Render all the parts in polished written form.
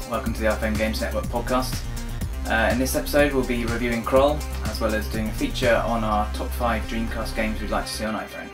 welcome to the iPhone Games Network podcast. In this episode we'll be reviewing Kroll, as well as doing a feature on our top 5 Dreamcast games we'd like to see on iPhone.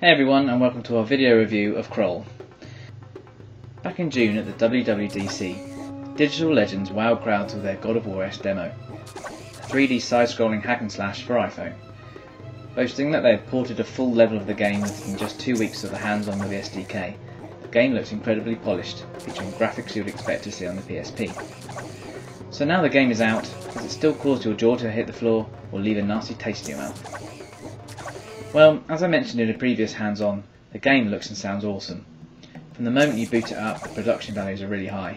Hey everyone, and welcome to our video review of Kroll. Back in June at the WWDC, Digital Legends wowed crowds with their God of War-esque demo, a 3D side-scrolling hack and slash for iPhone. Boasting that they had ported a full level of the game within just 2 weeks of the hands-on with the SDK, the game looks incredibly polished, featuring graphics you would expect to see on the PSP. So now the game is out, does it still cause your jaw to hit the floor, or leave a nasty taste in your mouth? Well, as I mentioned in a previous hands-on, the game looks and sounds awesome. From the moment you boot it up, the production values are really high.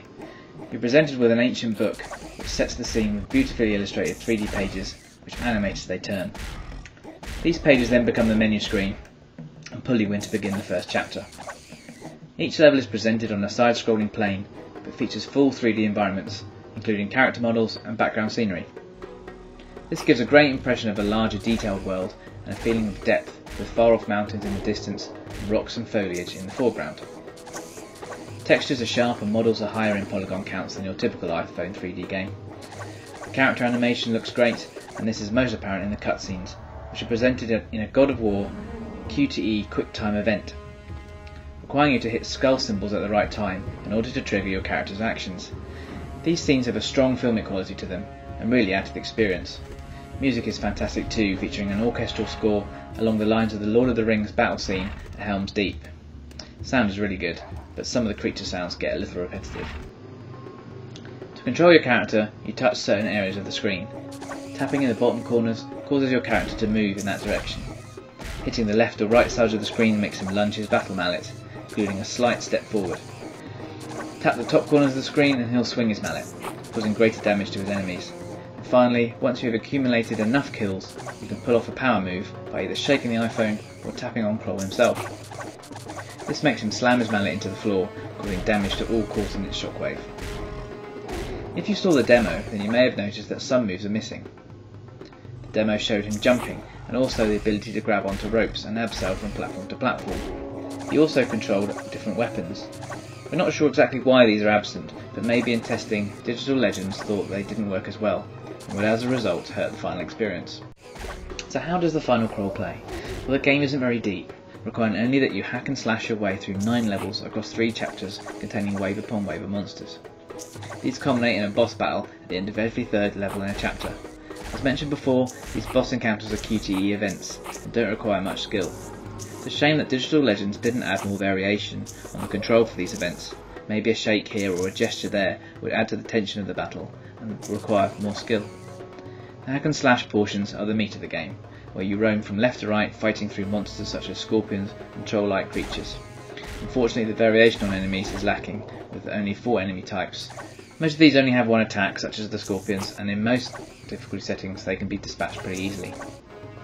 You're presented with an ancient book, which sets the scene with beautifully illustrated 3D pages, which animate as they turn. These pages then become the menu screen, and pull you in to begin the first chapter. Each level is presented on a side-scrolling plane, but features full 3D environments, including character models and background scenery. This gives a great impression of a larger detailed world, and a feeling of depth with far-off mountains in the distance and rocks and foliage in the foreground. Textures are sharp and models are higher in polygon counts than your typical iPhone 3D game. The character animation looks great, and this is most apparent in the cutscenes, which are presented in a God of War QTE QuickTime event, requiring you to hit skull symbols at the right time in order to trigger your character's actions. These scenes have a strong filmic quality to them, and really add to the experience. Music is fantastic too, featuring an orchestral score along the lines of the Lord of the Rings battle scene at Helm's Deep. Sound is really good, but some of the creature sounds get a little repetitive. To control your character, you touch certain areas of the screen. Tapping in the bottom corners causes your character to move in that direction. Hitting the left or right sides of the screen makes him lunge his battle mallet, including a slight step forward. Tap the top corners of the screen and he'll swing his mallet, causing greater damage to his enemies. Finally, once you have accumulated enough kills, you can pull off a power move by either shaking the iPhone or tapping on Kroll himself. This makes him slam his mallet into the floor, causing damage to all caught in its shockwave. If you saw the demo, then you may have noticed that some moves are missing. The demo showed him jumping, and also the ability to grab onto ropes and abseil from platform to platform. He also controlled different weapons. We're not sure exactly why these are absent, but maybe in testing, Digital Legends thought they didn't work as well, and would as a result hurt the final experience. So how does the final Kroll play? Well, the game isn't very deep, requiring only that you hack and slash your way through 9 levels across 3 chapters containing wave upon wave of monsters. These culminate in a boss battle at the end of every 3rd level in a chapter. As mentioned before, these boss encounters are QTE events and don't require much skill. It's a shame that Digital Legends didn't add more variation on the control for these events. Maybe a shake here or a gesture there would add to the tension of the battle and require more skill. The hack and slash portions are the meat of the game, where you roam from left to right fighting through monsters such as scorpions and troll-like creatures. Unfortunately, the variation on enemies is lacking, with only 4 enemy types. Most of these only have one attack, such as the scorpions, and in most difficulty settings they can be dispatched pretty easily.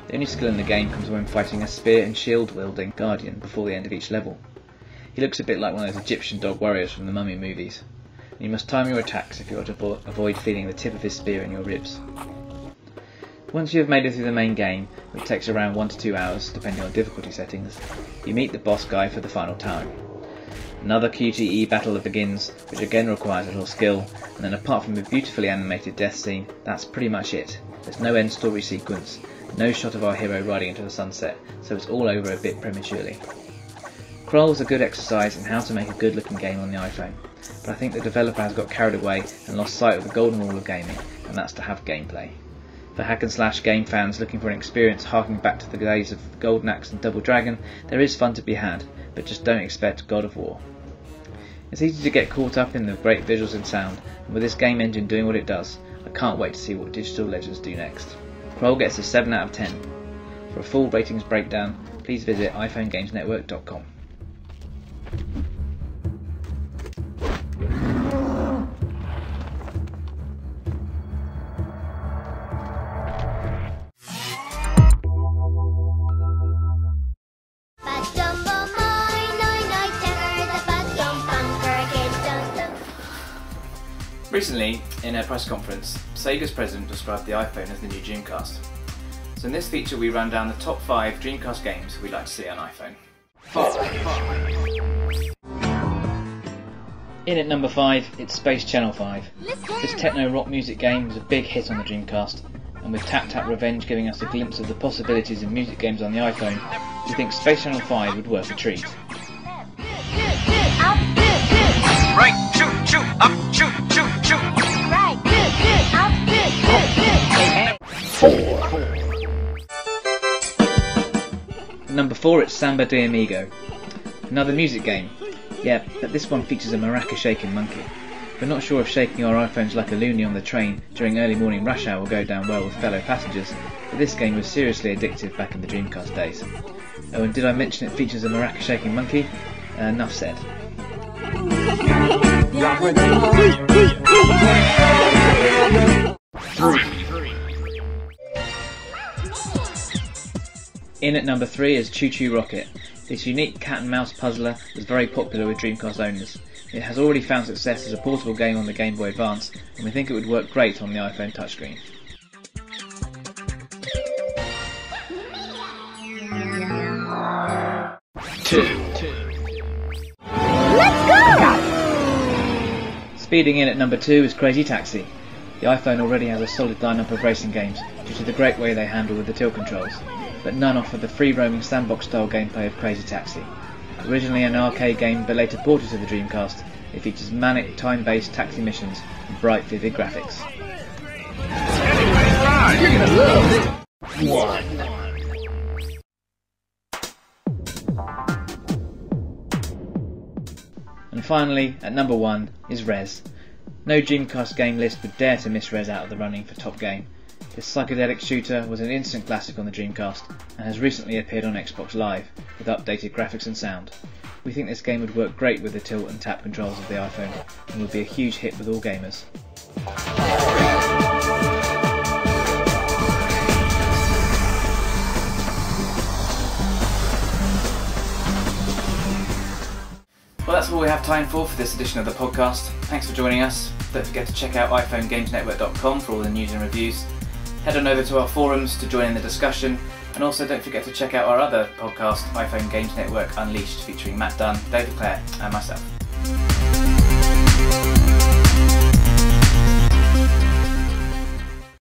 The only skill in the game comes when fighting a spear and shield wielding guardian before the end of each level. He looks a bit like one of those Egyptian dog warriors from the Mummy movies, and you must time your attacks if you want to avoid feeling the tip of his spear in your ribs. Once you have made it through the main game, which takes around 1 to 2 hours depending on difficulty settings, you meet the boss guy for the final time. Another QTE battle begins, which again requires a little skill, and then apart from a beautifully animated death scene, that's pretty much it. There's no end story sequence, no shot of our hero riding into the sunset, so it's all over a bit prematurely. Kroll is a good exercise in how to make a good looking game on the iPhone, but I think the developer has got carried away and lost sight of the golden rule of gaming, and that's to have gameplay. For hack and slash game fans looking for an experience harking back to the days of Golden Axe and Double Dragon, there is fun to be had, but just don't expect God of War. It's easy to get caught up in the great visuals and sound, and with this game engine doing what it does, I can't wait to see what Digital Legends do next. Kroll gets a 7 out of 10. For a full ratings breakdown, please visit iPhoneGamesNetwork.com. Recently, in a press conference, Sega's president described the iPhone as the new Dreamcast. So in this feature we ran down the top 5 Dreamcast games we'd like to see on iPhone. In at number 5, it's Space Channel 5. This techno-rock music game was a big hit on the Dreamcast, and with Tap Tap Revenge giving us a glimpse of the possibilities of music games on the iPhone, we think Space Channel 5 would worth a treat. Right, shoot, shoot, up, shoot, shoot, shoot. Right, good, up, good, At number 4, it's Samba de Amigo. Another music game. Yeah, but this one features a maraca shaking monkey. We're not sure if shaking our iPhones like a loony on the train during early morning rush hour will go down well with fellow passengers, but this game was seriously addictive back in the Dreamcast days. Oh, and did I mention it features a maraca shaking monkey? Enough said. In at number 3 is Choo Choo Rocket. This unique cat and mouse puzzler was very popular with Dreamcast owners. It has already found success as a portable game on the Game Boy Advance, and we think it would work great on the iPhone touchscreen. Let's go! Speeding in at number 2 is Crazy Taxi. The iPhone already has a solid lineup of racing games due to the great way they handle with the tilt controls, but none offer the free-roaming sandbox style gameplay of Crazy Taxi. Originally an arcade game but later ported to the Dreamcast, it features manic time-based taxi missions and bright vivid graphics. You're gonna love it. And finally, at number 1 is Rez. No Dreamcast game list would dare to miss Rez out of the running for top game. This psychedelic shooter was an instant classic on the Dreamcast and has recently appeared on Xbox Live with updated graphics and sound. We think this game would work great with the tilt and tap controls of the iPhone and would be a huge hit with all gamers. Well, that's all we have time for this edition of the podcast. Thanks for joining us. Don't forget to check out iPhoneGamesNetwork.com for all the news and reviews. Head on over to our forums to join in the discussion, and also don't forget to check out our other podcast, iPhone Games Network Unleashed, featuring Matt Dunn, David Clare and myself.